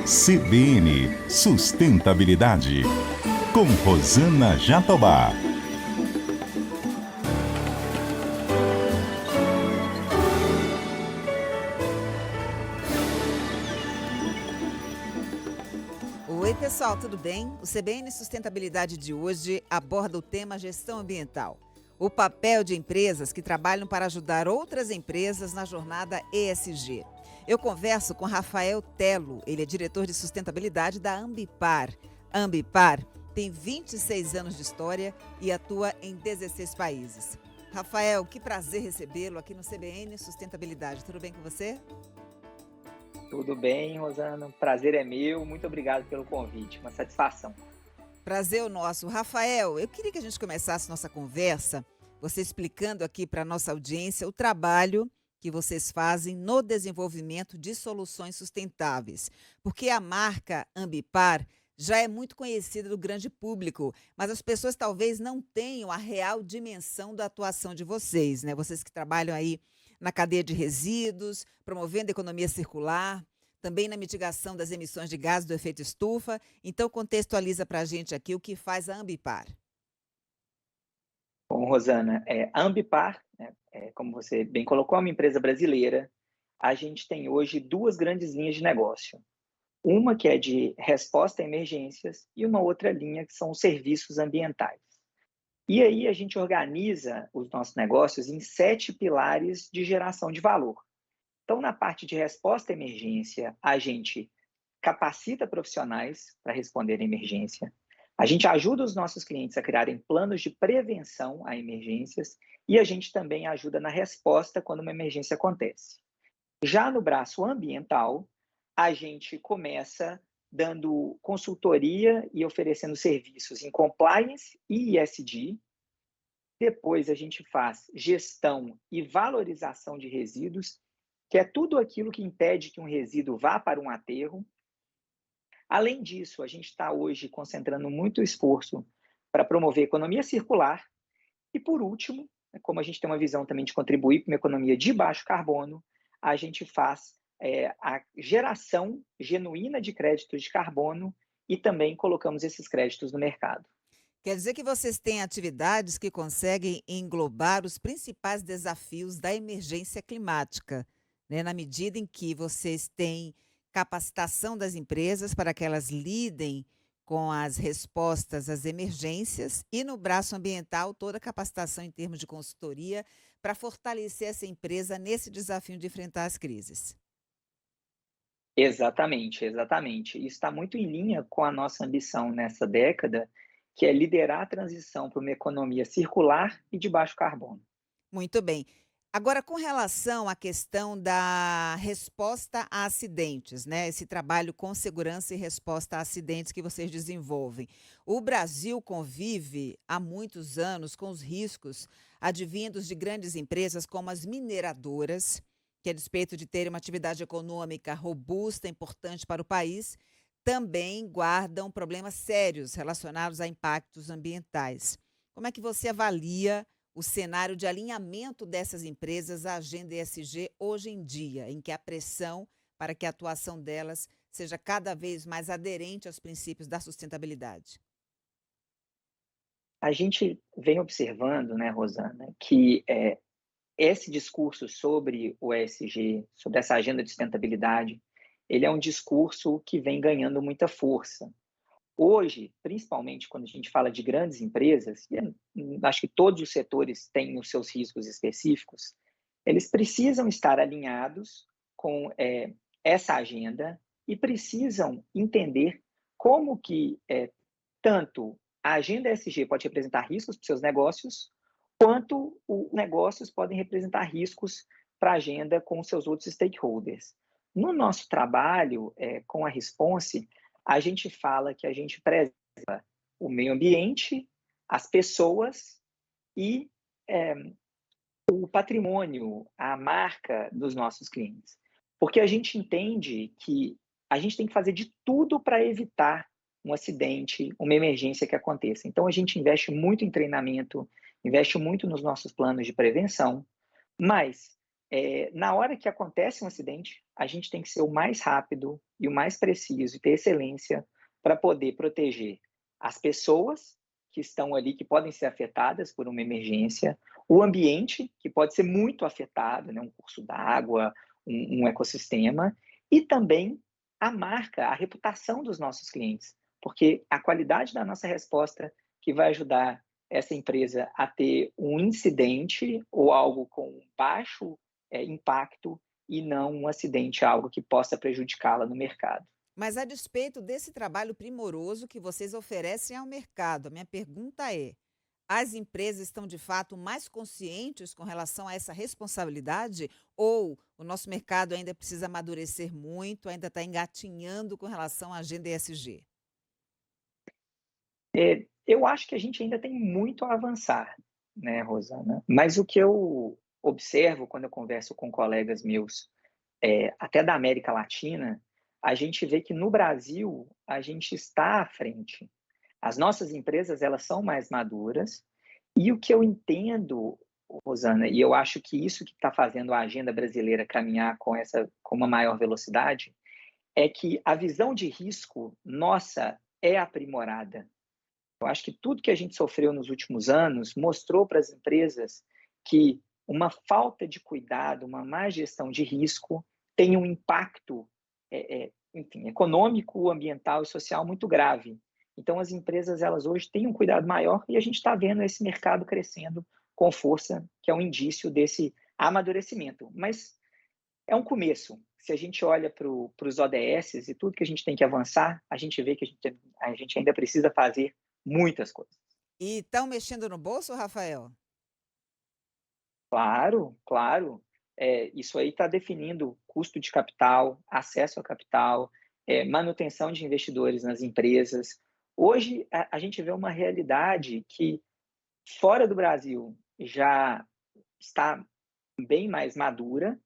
CBN Sustentabilidade, com Rosana Jatobá. Oi, pessoal, tudo bem? O CBN Sustentabilidade de hoje aborda o tema gestão ambiental. O papel de empresas que trabalham para ajudar outras empresas na jornada ESG. Eu converso com Rafael Tello, ele é diretor de sustentabilidade da Ambipar. A Ambipar tem 26 anos de história e atua em 16 países. Rafael, que prazer recebê-lo aqui no CBN Sustentabilidade. Tudo bem com você? Tudo bem, Rosana? O prazer é meu. Muito obrigado pelo convite. Uma satisfação. Prazer é o nosso. Rafael, eu queria que a gente começasse nossa conversa, você explicando aqui para a nossa audiência o trabalho que vocês fazem no desenvolvimento de soluções sustentáveis. Porque a marca Ambipar já é muito conhecida do grande público, mas as pessoas talvez não tenham a real dimensão da atuação de vocês, né? Vocês que trabalham aí na cadeia de resíduos, promovendo a economia circular, também na mitigação das emissões de gases do efeito estufa. Então, contextualiza para a gente aqui o que faz a Ambipar. Bom, Rosana, a Ambipar, né, como você bem colocou, é uma empresa brasileira. A gente tem hoje duas grandes linhas de negócio. Uma que é de resposta a emergências e uma outra linha que são os serviços ambientais. E aí a gente organiza os nossos negócios em 7 pilares de geração de valor. Então, na parte de resposta à emergência, a gente capacita profissionais para responder à emergência. A gente ajuda os nossos clientes a criarem planos de prevenção a emergências e a gente também ajuda na resposta quando uma emergência acontece. Já no braço ambiental, a gente começa dando consultoria e oferecendo serviços em compliance e ESG. Depois a gente faz gestão e valorização de resíduos, que é tudo aquilo que impede que um resíduo vá para um aterro. Além disso, a gente está hoje concentrando muito esforço para promover economia circular. E, por último, como a gente tem uma visão também de contribuir para uma economia de baixo carbono, a gente faz a geração genuína de créditos de carbono e também colocamos esses créditos no mercado. Quer dizer que vocês têm atividades que conseguem englobar os principais desafios da emergência climática, né? Na medida em que vocês têm capacitação das empresas para que elas lidem com as respostas às emergências e no braço ambiental toda a capacitação em termos de consultoria para fortalecer essa empresa nesse desafio de enfrentar as crises. Exatamente, exatamente. Isso está muito em linha com a nossa ambição nessa década, que é liderar a transição para uma economia circular e de baixo carbono. Muito bem. Agora, com relação à questão da resposta a acidentes, né? Esse trabalho com segurança e resposta a acidentes que vocês desenvolvem. O Brasil convive há muitos anos com os riscos advindos de grandes empresas como as mineradoras, que a despeito de terem uma atividade econômica robusta, importante para o país, também guardam problemas sérios relacionados a impactos ambientais. Como é que você avalia o cenário de alinhamento dessas empresas à agenda ESG hoje em dia, em que a pressão para que a atuação delas seja cada vez mais aderente aos princípios da sustentabilidade? A gente vem observando, né, Rosana, que esse discurso sobre o ESG, sobre essa agenda de sustentabilidade, ele é um discurso que vem ganhando muita força. Hoje, principalmente quando a gente fala de grandes empresas, e acho que todos os setores têm os seus riscos específicos, eles precisam estar alinhados com essa agenda e precisam entender como que tanto a agenda ESG pode representar riscos para os seus negócios, quanto os negócios podem representar riscos para a agenda com os seus outros stakeholders. No nosso trabalho com a Response, a gente fala que a gente preserva o meio ambiente, as pessoas e o patrimônio, a marca dos nossos clientes. Porque a gente entende que a gente tem que fazer de tudo para evitar um acidente, uma emergência que aconteça. Então, a gente investe muito em treinamento, investe muito nos nossos planos de prevenção, mas Na hora que acontece um acidente, a gente tem que ser o mais rápido e o mais preciso e ter excelência para poder proteger as pessoas que estão ali, que podem ser afetadas por uma emergência, o ambiente, que pode ser muito afetado, né, um curso d'água, um ecossistema, e também a marca, a reputação dos nossos clientes, porque a qualidade da nossa resposta que vai ajudar essa empresa a ter um incidente ou algo com baixo impacto e não um acidente, algo que possa prejudicá-la no mercado. Mas a despeito desse trabalho primoroso que vocês oferecem ao mercado, a minha pergunta é: as empresas estão de fato mais conscientes com relação a essa responsabilidade? Ou o nosso mercado ainda precisa amadurecer muito, ainda está engatinhando com relação à agenda ESG? Eu acho que a gente ainda tem muito a avançar, né, Rosana? Mas o que eu observo quando eu converso com colegas meus, até da América Latina, a gente vê que no Brasil a gente está à frente. As nossas empresas, elas são mais maduras, e o que eu entendo, Rosana, e eu acho que isso que está fazendo a agenda brasileira caminhar com uma maior velocidade, é que a visão de risco nossa é aprimorada. Eu acho que tudo que a gente sofreu nos últimos anos mostrou para as empresas que uma falta de cuidado, uma má gestão de risco tem um impacto, enfim, econômico, ambiental e social muito grave. Então, as empresas, elas hoje têm um cuidado maior e a gente está vendo esse mercado crescendo com força, que é um indício desse amadurecimento. Mas é um começo. Se a gente olha para os ODS e tudo que a gente tem que avançar, a gente vê que a gente ainda precisa fazer muitas coisas. E estão mexendo no bolso, Rafael? Claro, claro. Isso aí está definindo custo de capital, acesso a capital, manutenção de investidores nas empresas. Hoje, a gente vê uma realidade que, fora do Brasil, já está bem mais madura,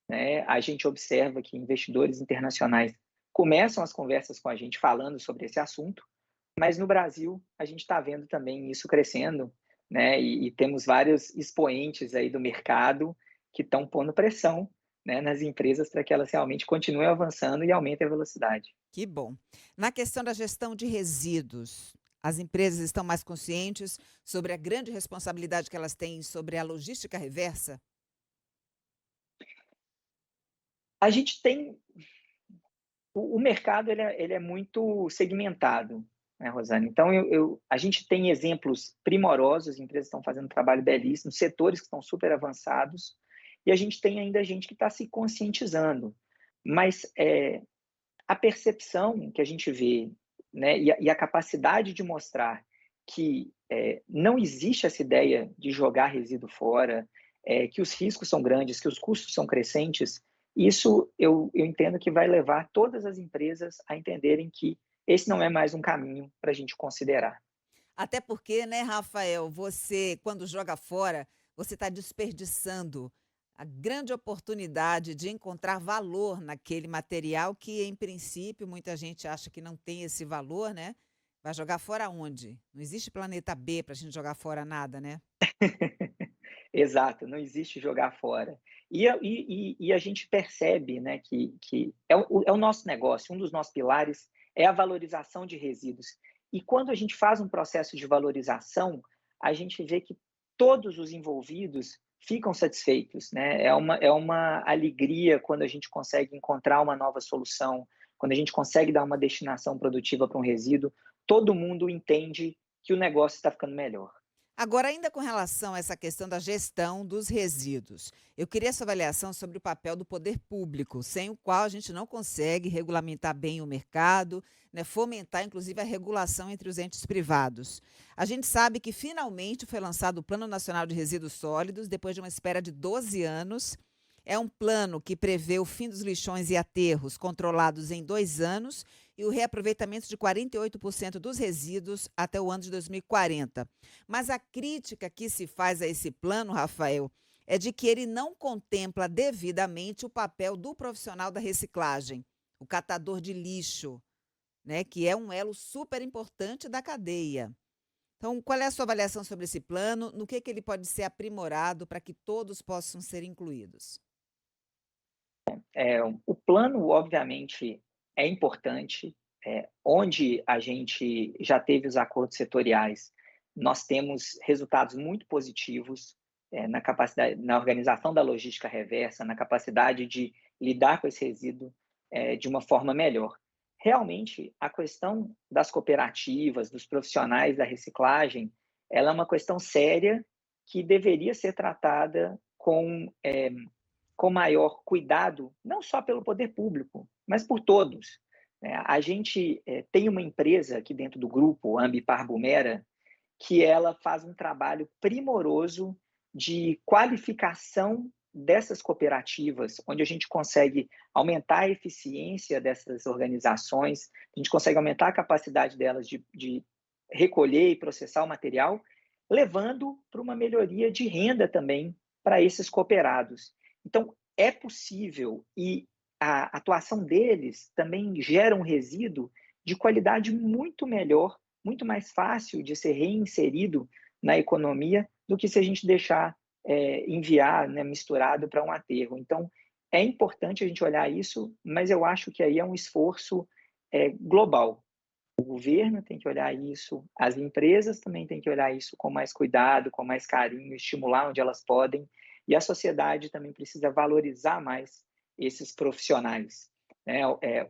né? A gente observa que investidores internacionais começam as conversas com a gente falando sobre esse assunto, mas no Brasil a gente está vendo também isso crescendo, né? E temos vários expoentes aí do mercado que estão pondo pressão, né, nas empresas para que elas realmente continuem avançando e aumentem a velocidade. Que bom. Na questão da gestão de resíduos, as empresas estão mais conscientes sobre a grande responsabilidade que elas têm sobre a logística reversa? A gente tem o mercado ele é muito segmentado, né, Rosane? Então a gente tem exemplos primorosos, empresas estão fazendo um trabalho belíssimo, setores que estão super avançados, e a gente tem ainda gente que está se conscientizando. Mas a percepção que a gente vê, né, e a capacidade de mostrar que não existe essa ideia de jogar resíduo fora, que os riscos são grandes, que os custos são crescentes, isso eu entendo que vai levar todas as empresas a entenderem que esse não é mais um caminho para a gente considerar. Até porque, né, Rafael, você, quando joga fora, você está desperdiçando a grande oportunidade de encontrar valor naquele material que, em princípio, muita gente acha que não tem esse valor, né? Vai jogar fora onde? Não existe planeta B para a gente jogar fora nada, né? Exato, não existe jogar fora. E a gente percebe, né, que é o nosso negócio, um dos nossos pilares é a valorização de resíduos. E quando a gente faz um processo de valorização, a gente vê que todos os envolvidos ficam satisfeitos, né? É uma alegria quando a gente consegue encontrar uma nova solução, quando a gente consegue dar uma destinação produtiva para um resíduo, todo mundo entende que o negócio está ficando melhor. Agora, ainda com relação a essa questão da gestão dos resíduos, eu queria sua avaliação sobre o papel do poder público, sem o qual a gente não consegue regulamentar bem o mercado, né, fomentar inclusive a regulação entre os entes privados. A gente sabe que finalmente foi lançado o Plano Nacional de Resíduos Sólidos, depois de uma espera de 12 anos. É um plano que prevê o fim dos lixões e aterros controlados em 2 anos e o reaproveitamento de 48% dos resíduos até o ano de 2040. Mas a crítica que se faz a esse plano, Rafael, é de que ele não contempla devidamente o papel do profissional da reciclagem, o catador de lixo, né, que é um elo super importante da cadeia. Então, qual é a sua avaliação sobre esse plano? No que ele pode ser aprimorado para que todos possam ser incluídos? O plano, obviamente, é importante. Onde a gente já teve os acordos setoriais, nós temos resultados muito positivos na capacidade, na organização da logística reversa, na capacidade de lidar com esse resíduo de uma forma melhor. Realmente, a questão das cooperativas, dos profissionais da reciclagem, ela é uma questão séria que deveria ser tratada com maior cuidado, não só pelo poder público, mas por todos. A gente tem uma empresa aqui dentro do grupo, a Ambipar Bumera, que ela faz um trabalho primoroso de qualificação dessas cooperativas, onde a gente consegue aumentar a eficiência dessas organizações, a gente consegue aumentar a capacidade delas de recolher e processar o material, levando para uma melhoria de renda também para esses cooperados. Então, é possível, e a atuação deles também gera um resíduo de qualidade muito melhor, muito mais fácil de ser reinserido na economia do que se a gente deixar enviar, né, misturado para um aterro. Então, é importante a gente olhar isso, mas eu acho que aí é um esforço global. O governo tem que olhar isso, as empresas também têm que olhar isso com mais cuidado, com mais carinho, estimular onde elas podem, e a sociedade também precisa valorizar mais esses profissionais.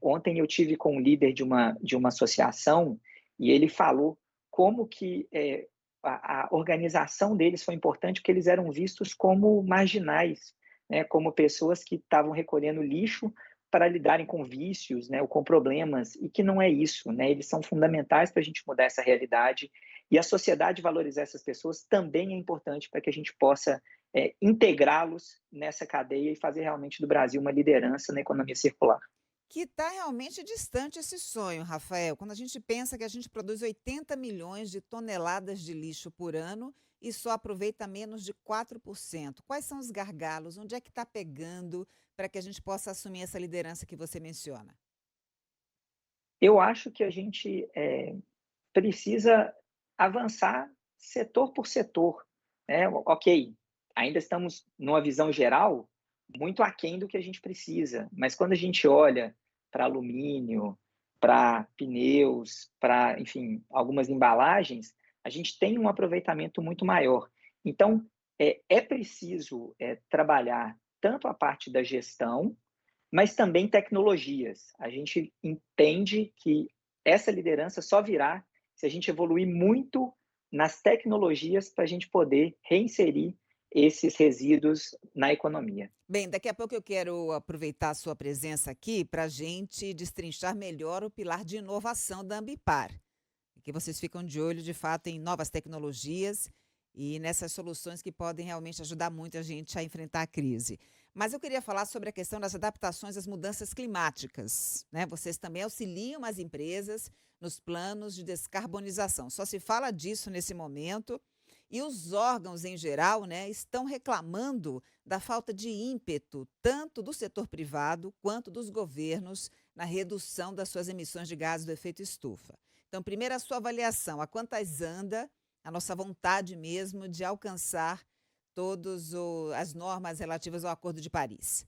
Ontem eu tive com um líder de uma associação e ele falou como que a organização deles foi importante, porque eles eram vistos como marginais, né, como pessoas que estavam recolhendo lixo para lidarem com vícios, né, ou com problemas, e que não é isso, né? Eles são fundamentais para a gente mudar essa realidade, e a sociedade valorizar essas pessoas também é importante para que a gente possa integrá-los nessa cadeia e fazer realmente do Brasil uma liderança na economia circular. Que está realmente distante esse sonho, Rafael. Quando a gente pensa que a gente produz 80 milhões de toneladas de lixo por ano e só aproveita menos de 4%. Quais são os gargalos? Onde é que está pegando para que a gente possa assumir essa liderança que você menciona? Eu acho que a gente precisa avançar setor por setor, né? Ok, ainda estamos numa visão geral muito aquém do que a gente precisa, mas quando a gente olha para alumínio, para pneus, para, enfim, algumas embalagens, a gente tem um aproveitamento muito maior. Então, é preciso trabalhar tanto a parte da gestão, mas também tecnologias. A gente entende que essa liderança só virá se a gente evoluir muito nas tecnologias para a gente poder reinserir esses resíduos na economia. Bem, daqui a pouco eu quero aproveitar a sua presença aqui para a gente destrinchar melhor o pilar de inovação da Ambipar. Que vocês ficam de olho, de fato, em novas tecnologias e nessas soluções que podem realmente ajudar muito a gente a enfrentar a crise. Mas eu queria falar sobre a questão das adaptações às mudanças climáticas, né? Vocês também auxiliam as empresas nos planos de descarbonização. Só se fala disso nesse momento e os órgãos em geral, né, estão reclamando da falta de ímpeto tanto do setor privado quanto dos governos na redução das suas emissões de gases do efeito estufa. Então, primeiro a sua avaliação, a quantas anda a nossa vontade mesmo de alcançar todas as normas relativas ao Acordo de Paris.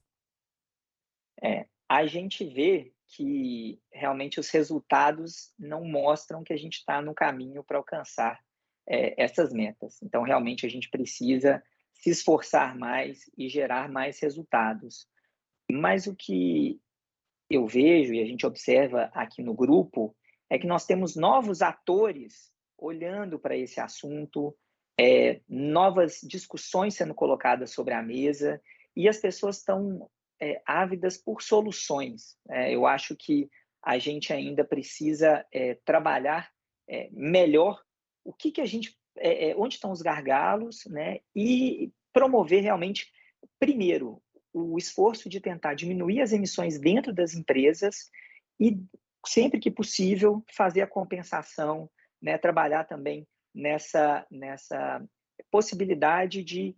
A gente vê que realmente os resultados não mostram que a gente está no caminho para alcançar essas metas. Então, realmente, a gente precisa se esforçar mais e gerar mais resultados. Mas o que eu vejo e a gente observa aqui no grupo é que nós temos novos atores olhando para esse assunto, novas discussões sendo colocadas sobre a mesa, e as pessoas estão ávidas por soluções. Eu acho que a gente ainda precisa trabalhar melhor o que a gente, onde estão os gargalos, né? E promover realmente, primeiro, o esforço de tentar diminuir as emissões dentro das empresas e, sempre que possível, fazer a compensação, né? Trabalhar também nessa possibilidade de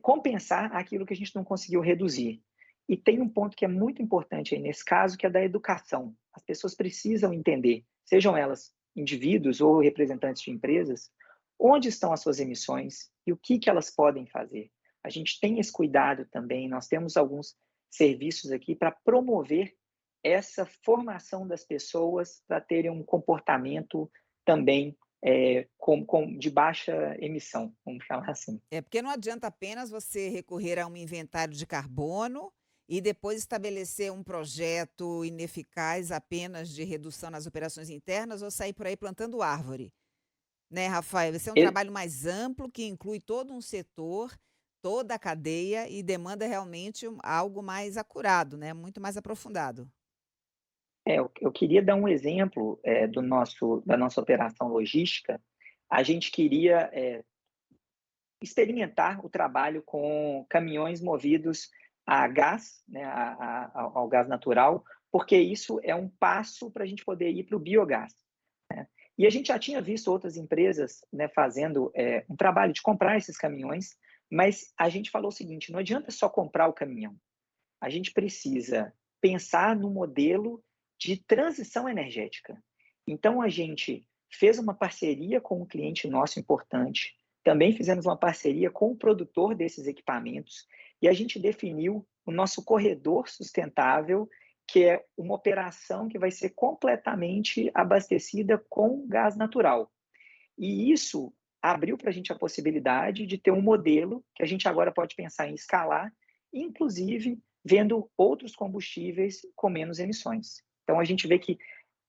compensar aquilo que a gente não conseguiu reduzir. E tem um ponto que é muito importante aí nesse caso, que é da educação. As pessoas precisam entender, sejam elas indivíduos ou representantes de empresas, onde estão as suas emissões e o que elas podem fazer. A gente tem esse cuidado também, nós temos alguns serviços aqui para promover essa formação das pessoas para terem um comportamento também de baixa emissão, vamos falar assim. É porque não adianta apenas você recorrer a um inventário de carbono e depois estabelecer um projeto ineficaz apenas de redução nas operações internas ou sair por aí plantando árvore, né, Rafael? Esse é um E- trabalho mais amplo que inclui todo um setor, toda a cadeia e demanda realmente algo mais acurado, né? Muito mais aprofundado. eu queria dar um exemplo da nossa operação logística. A gente queria experimentar o trabalho com caminhões movidos a gás, né, ao gás natural, porque isso é um passo para a gente poder ir para o biogás. E a gente já tinha visto outras empresas, né, fazendo um trabalho de comprar esses caminhões, mas a gente falou o seguinte: não adianta só comprar o caminhão, a gente precisa pensar no modelo de transição energética. Então, a gente fez uma parceria com um cliente nosso importante, também fizemos uma parceria com o produtor desses equipamentos e a gente definiu o nosso corredor sustentável, que é uma operação que vai ser completamente abastecida com gás natural. E isso abriu para a gente a possibilidade de ter um modelo que a gente agora pode pensar em escalar, inclusive vendo outros combustíveis com menos emissões. Então, a gente vê que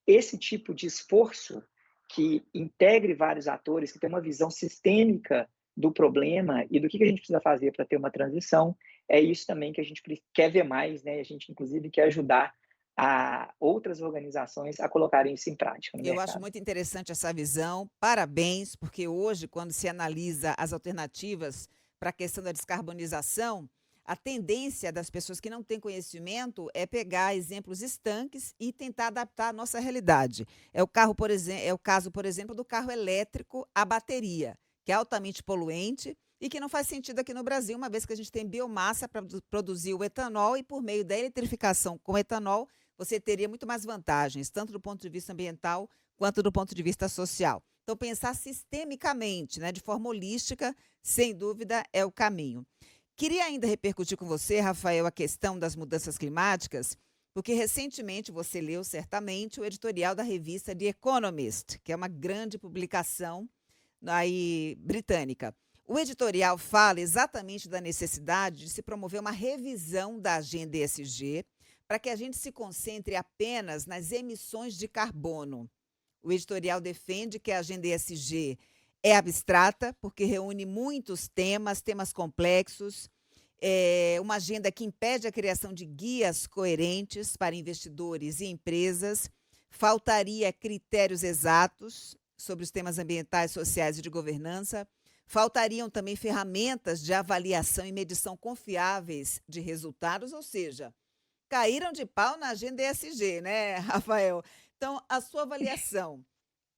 esse tipo de esforço que integre vários atores, que tem uma visão sistêmica do problema e do que a gente precisa fazer para ter uma transição, é isso também que a gente quer ver mais, né? A gente, inclusive, quer ajudar a outras organizações a colocarem isso em prática no Eu acho mercado. muito interessante essa visão. Parabéns, porque hoje, quando se analisa as alternativas para a questão da descarbonização, a tendência das pessoas que não têm conhecimento é pegar exemplos estanques e tentar adaptar à nossa realidade. É o caso, por exemplo, do carro elétrico a bateria, que é altamente poluente e que não faz sentido aqui no Brasil, uma vez que a gente tem biomassa para produzir o etanol e por meio da eletrificação com etanol, você teria muito mais vantagens, tanto do ponto de vista ambiental quanto do ponto de vista social. Então, pensar sistemicamente, né, de forma holística, sem dúvida, é o caminho. Queria ainda repercutir com você, Rafael, a questão das mudanças climáticas, porque recentemente você leu certamente o editorial da revista The Economist, que é uma grande publicação aí britânica. O editorial fala exatamente da necessidade de se promover uma revisão da agenda ESG para que a gente se concentre apenas nas emissões de carbono. O editorial defende que a agenda ESG é abstrata, porque reúne muitos temas complexos, uma agenda que impede a criação de guias coerentes para investidores e empresas, faltaria critérios exatos sobre os temas ambientais, sociais e de governança, faltariam também ferramentas de avaliação e medição confiáveis de resultados, ou seja, caíram de pau na agenda ESG, né, Rafael? Então, a sua avaliação,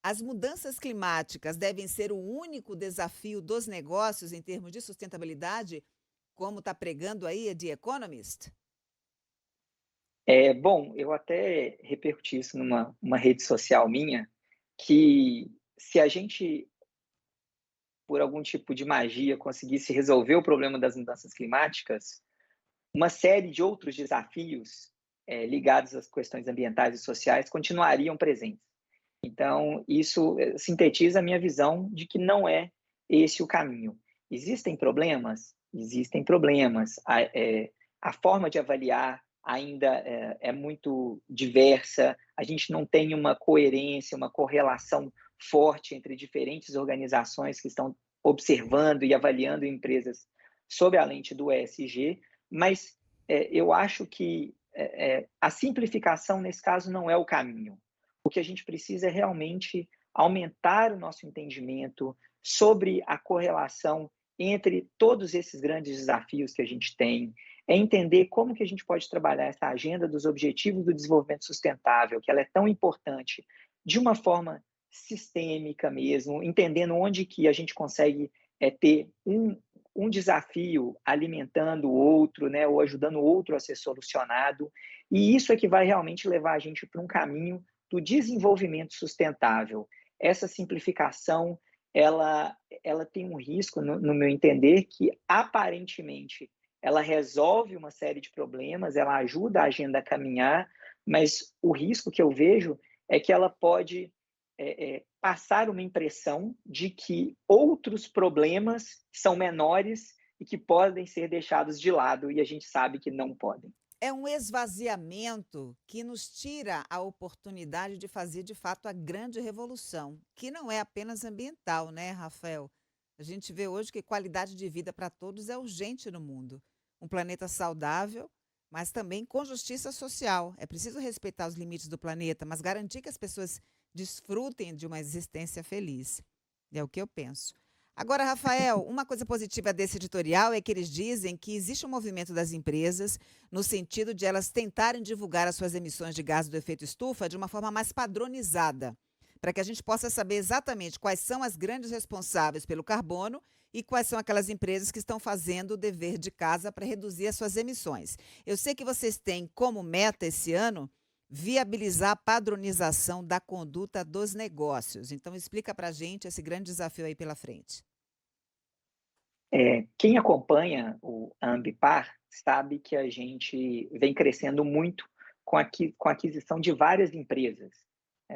as mudanças climáticas devem ser o único desafio dos negócios em termos de sustentabilidade, como está pregando aí a The Economist? Bom, eu até repercuti isso numa uma rede social minha, que se a gente, por algum tipo de magia, conseguisse resolver o problema das mudanças climáticas, uma série de outros desafios ligados às questões ambientais e sociais continuariam presentes. Então, isso sintetiza a minha visão de que não é esse o caminho. Existem problemas? Existem problemas. A forma de avaliar ainda é muito diversa, a gente não tem uma coerência, uma correlação forte entre diferentes organizações que estão observando e avaliando empresas sob a lente do ESG, mas eu acho que a simplificação, nesse caso, não é o caminho. O que a gente precisa é realmente aumentar o nosso entendimento sobre a correlação entre todos esses grandes desafios que a gente tem, é entender como que a gente pode trabalhar essa agenda dos objetivos do desenvolvimento sustentável, que ela é tão importante, de uma forma sistêmica mesmo, entendendo onde que a gente consegue ter um desafio alimentando o outro, né, ou ajudando o outro a ser solucionado, e isso é que vai realmente levar a gente para um caminho do desenvolvimento sustentável. Essa simplificação, ela tem um risco, no meu entender, que aparentemente ela resolve uma série de problemas, ela ajuda a agenda a caminhar, mas o risco que eu vejo é que ela pode passar uma impressão de que outros problemas são menores e que podem ser deixados de lado, e a gente sabe que não podem. É um esvaziamento que nos tira a oportunidade de fazer, de fato, a grande revolução, que não é apenas ambiental, né, Rafael? A gente vê hoje que qualidade de vida para todos é urgente no mundo. Um planeta saudável, mas também com justiça social. É preciso respeitar os limites do planeta, mas garantir que as pessoas desfrutem de uma existência feliz. É o que eu penso. Agora, Rafael, uma coisa positiva desse editorial é que eles dizem que existe um movimento das empresas no sentido de elas tentarem divulgar as suas emissões de gás do efeito estufa de uma forma mais padronizada, para que a gente possa saber exatamente quais são as grandes responsáveis pelo carbono e quais são aquelas empresas que estão fazendo o dever de casa para reduzir as suas emissões. Eu sei que vocês têm como meta esse ano viabilizar a padronização da conduta dos negócios. Então, explica para a gente esse grande desafio aí pela frente. Quem acompanha a Ambipar sabe que a gente vem crescendo muito com a aquisição de várias empresas.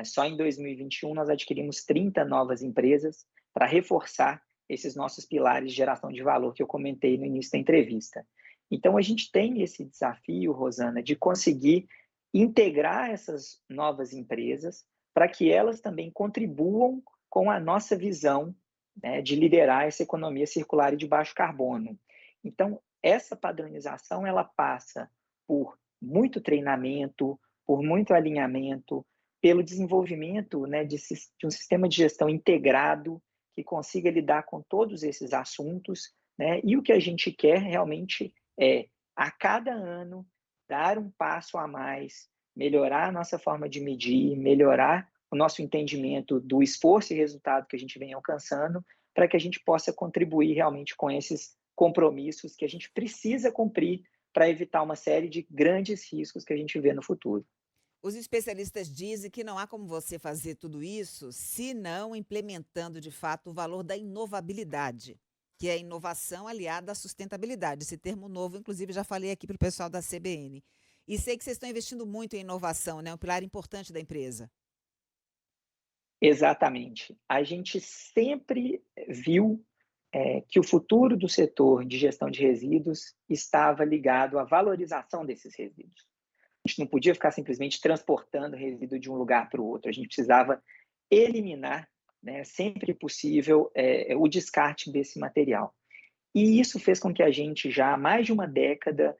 Só em 2021 nós adquirimos 30 novas empresas para reforçar esses nossos pilares de geração de valor que eu comentei no início da entrevista. Então a gente tem esse desafio, Rosana, de conseguir integrar essas novas empresas para que elas também contribuam com a nossa visão, né, de liderar essa economia circular e de baixo carbono. Então, essa padronização ela passa por muito treinamento, por muito alinhamento, pelo desenvolvimento, né, de um sistema de gestão integrado que consiga lidar com todos esses assuntos, né, e o que a gente quer realmente é, a cada ano, dar um passo a mais, melhorar a nossa forma de medir, melhorar o nosso entendimento do esforço e resultado que a gente vem alcançando, para que a gente possa contribuir realmente com esses compromissos que a gente precisa cumprir para evitar uma série de grandes riscos que a gente vê no futuro. Os especialistas dizem que não há como você fazer tudo isso se não implementando de fato o valor da inovabilidade, que é a inovação aliada à sustentabilidade. Esse termo novo, inclusive, já falei aqui para o pessoal da CBN. E sei que vocês estão investindo muito em inovação, né? Um pilar importante da empresa. Exatamente. A gente sempre viu que o futuro do setor de gestão de resíduos estava ligado à valorização desses resíduos. A gente não podia ficar simplesmente transportando resíduo de um lugar para o outro. A gente precisava eliminar, né, sempre possível, o descarte desse material. E isso fez com que a gente, já há mais de uma década,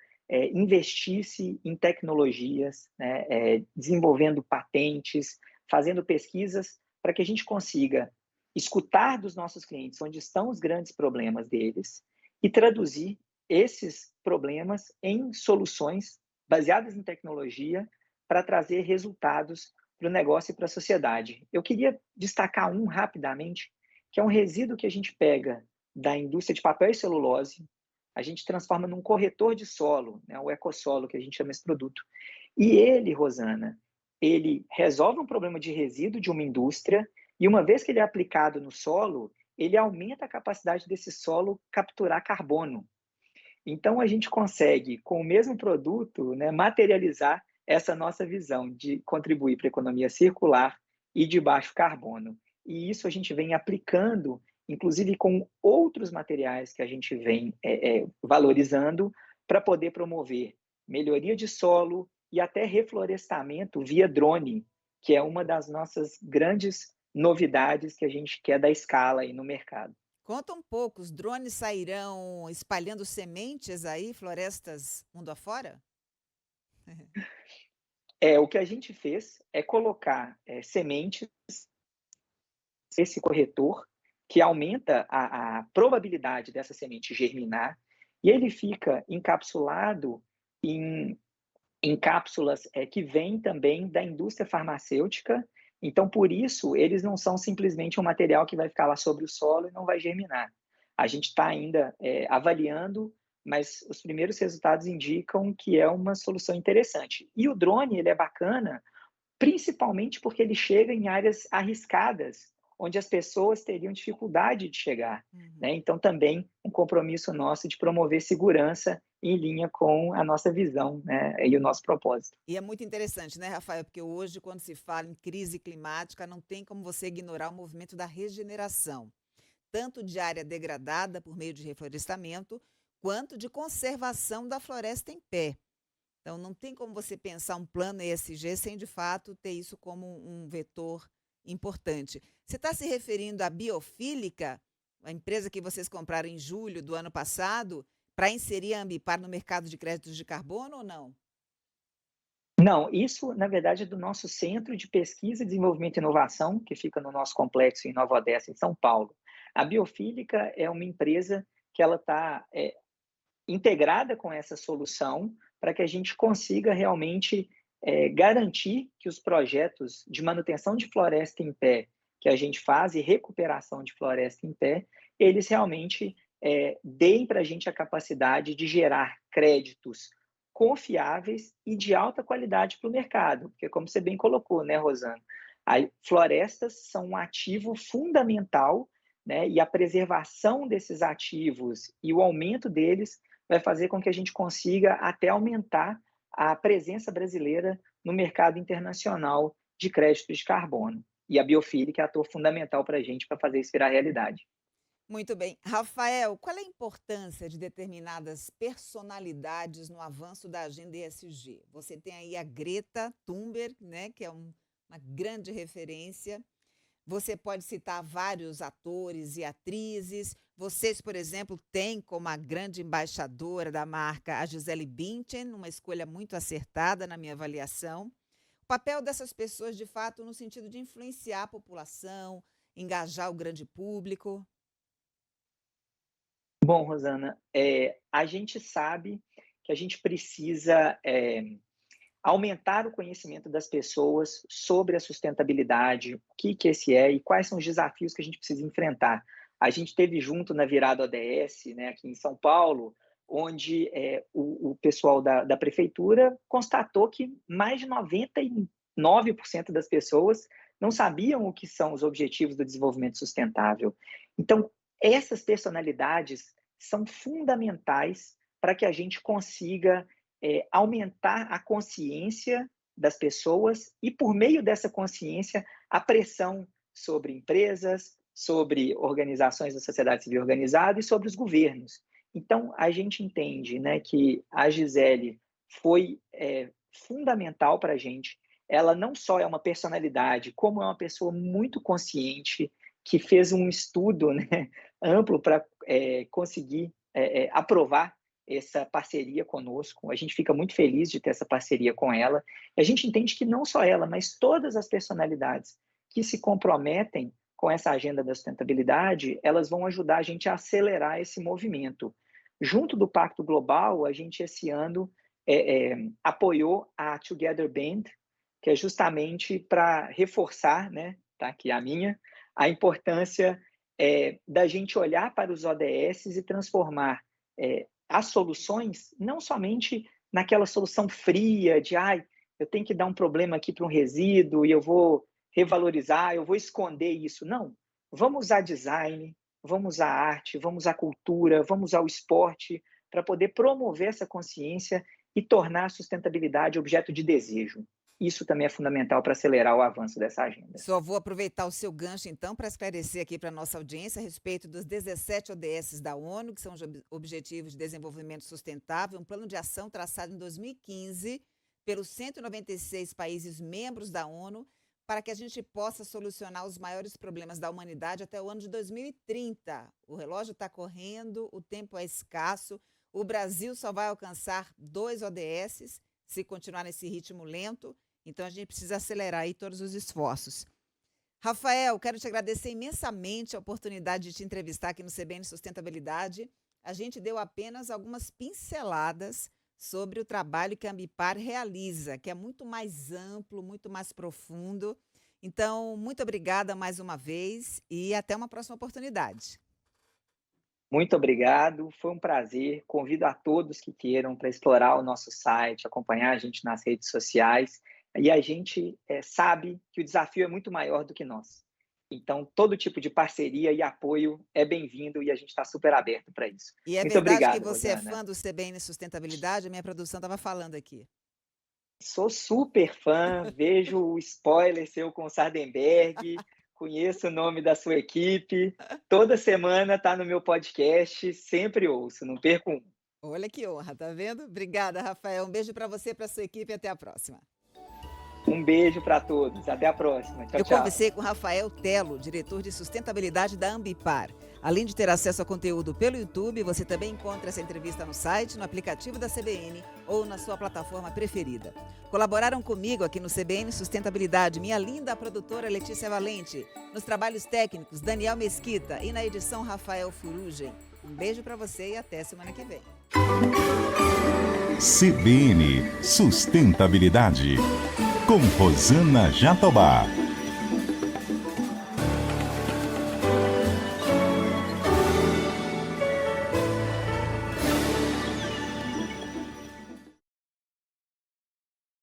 investisse em tecnologias, né, desenvolvendo patentes, fazendo pesquisas para que a gente consiga escutar dos nossos clientes onde estão os grandes problemas deles e traduzir esses problemas em soluções baseadas em tecnologia para trazer resultados para o negócio e para a sociedade. Eu queria destacar um rapidamente, que é um resíduo que a gente pega da indústria de papel e celulose, a gente transforma num corretor de solo, né, o ecossolo, que a gente chama esse produto. E ele, Rosana, ele resolve um problema de resíduo de uma indústria e uma vez que ele é aplicado no solo, ele aumenta a capacidade desse solo capturar carbono. Então, a gente consegue, com o mesmo produto, né, materializar essa nossa visão de contribuir para a economia circular e de baixo carbono. E isso a gente vem aplicando, inclusive com outros materiais que a gente vem valorizando para poder promover melhoria de solo e até reflorestamento via drone, que é uma das nossas grandes novidades que a gente quer dar escala aí no mercado. Conta um pouco, os drones sairão espalhando sementes aí, florestas mundo afora? O que a gente fez é colocar sementes nesse corretor, que aumenta a probabilidade dessa semente germinar, e ele fica encapsulado em cápsulas que vêm também da indústria farmacêutica. Então, por isso, eles não são simplesmente um material que vai ficar lá sobre o solo e não vai germinar. A gente está ainda avaliando, mas os primeiros resultados indicam que é uma solução interessante. E o drone ele é bacana, principalmente porque ele chega em áreas arriscadas, onde as pessoas teriam dificuldade de chegar. Né? Então, também um compromisso nosso de promover segurança em linha com a nossa visão, né, e o nosso propósito. E é muito interessante, né, Rafael? Porque hoje, quando se fala em crise climática, não tem como você ignorar o movimento da regeneração, tanto de área degradada por meio de reflorestamento, quanto de conservação da floresta em pé. Então, não tem como você pensar um plano ESG sem, de fato, ter isso como um vetor importante. Você está se referindo à Biofílica, a empresa que vocês compraram em julho do ano passado, para inserir a Ambipar no mercado de créditos de carbono ou não? Não, isso, na verdade, é do nosso Centro de Pesquisa, Desenvolvimento e Inovação, que fica no nosso complexo em Nova Odessa, em São Paulo. A Biofílica é uma empresa que ela está integrada com essa solução para que a gente consiga realmente garantir que os projetos de manutenção de floresta em pé que a gente faz e recuperação de floresta em pé, eles realmente deem para a gente a capacidade de gerar créditos confiáveis e de alta qualidade para o mercado, porque como você bem colocou, né, Rosana? Florestas são um ativo fundamental, né, e a preservação desses ativos e o aumento deles vai fazer com que a gente consiga até aumentar a presença brasileira no mercado internacional de créditos de carbono. E a Biofílica é ator fundamental para a gente para fazer isso virar realidade. Muito bem. Rafael, qual é a importância de determinadas personalidades no avanço da agenda ESG? Você tem aí a Greta Thunberg, né, que é uma grande referência. Você pode citar vários atores e atrizes. Vocês, por exemplo, têm como a grande embaixadora da marca a Gisele Bündchen, uma escolha muito acertada na minha avaliação. O papel dessas pessoas, de fato, no sentido de influenciar a população, engajar o grande público. Bom, Rosana, a gente sabe que a gente precisa aumentar o conhecimento das pessoas sobre a sustentabilidade, o que esse é e quais são os desafios que a gente precisa enfrentar. A gente teve junto na virada ODS, né, aqui em São Paulo, onde o pessoal da prefeitura constatou que mais de 99% das pessoas não sabiam o que são os objetivos do desenvolvimento sustentável. Então, essas personalidades são fundamentais para que a gente consiga aumentar a consciência das pessoas e, por meio dessa consciência, a pressão sobre empresas, sobre organizações da sociedade civil organizada e sobre os governos. Então, a gente entende, né, que a Gisele foi fundamental para a gente. Ela não só é uma personalidade, como é uma pessoa muito consciente, que fez um estudo, né, amplo para conseguir aprovar essa parceria conosco. A gente fica muito feliz de ter essa parceria com ela. E a gente entende que não só ela, mas todas as personalidades que se comprometem com essa agenda da sustentabilidade, elas vão ajudar a gente a acelerar esse movimento. Junto do Pacto Global, a gente esse ano apoiou a Together Band, que é justamente para reforçar, né, tá aqui a importância da gente olhar para os ODS e transformar as soluções não somente naquela solução fria de eu tenho que dar um problema aqui para um resíduo e eu vou revalorizar, eu vou esconder isso. Não, vamos usar design, vamos usar arte, vamos usar cultura, vamos usar o esporte para poder promover essa consciência e tornar a sustentabilidade objeto de desejo. Isso também é fundamental para acelerar o avanço dessa agenda. Só vou aproveitar o seu gancho, então, para esclarecer aqui para a nossa audiência a respeito dos 17 ODS da ONU, que são os Objetivos de Desenvolvimento Sustentável, um plano de ação traçado em 2015 pelos 196 países membros da ONU, para que a gente possa solucionar os maiores problemas da humanidade até o ano de 2030. O relógio está correndo, o tempo é escasso, o Brasil só vai alcançar 2 ODS se continuar nesse ritmo lento. Então, a gente precisa acelerar aí todos os esforços. Rafael, quero te agradecer imensamente a oportunidade de te entrevistar aqui no CBN Sustentabilidade. A gente deu apenas algumas pinceladas sobre o trabalho que a Ambipar realiza, que é muito mais amplo, muito mais profundo. Então, muito obrigada mais uma vez e até uma próxima oportunidade. Muito obrigado, foi um prazer. Convido a todos que queiram para explorar o nosso site, acompanhar a gente nas redes sociais. E a gente sabe que o desafio é muito maior do que nós. Então, todo tipo de parceria e apoio é bem-vindo e a gente está super aberto para isso. E é Muito verdade que obrigado, você é Rosana. fã do CBN Sustentabilidade? A minha produção estava falando aqui. Sou super fã, vejo o spoiler seu com o Sardenberg, conheço o nome da sua equipe, toda semana está no meu podcast, sempre ouço, não perco um. Olha que honra, tá vendo? Obrigada, Rafael. Um beijo para você, para sua equipe e até a próxima. Um beijo para todos, até a próxima. Tchau, Eu tchau. conversei com Rafael Telo, diretor de sustentabilidade da Ambipar. Além de ter acesso a conteúdo pelo YouTube, você também encontra essa entrevista no site, no aplicativo da CBN ou na sua plataforma preferida. Colaboraram comigo aqui no CBN Sustentabilidade minha linda produtora Letícia Valente, nos trabalhos técnicos Daniel Mesquita e na edição Rafael Furugem. Um beijo para você e até semana que vem. CBN Sustentabilidade, com Rosana Jatobá.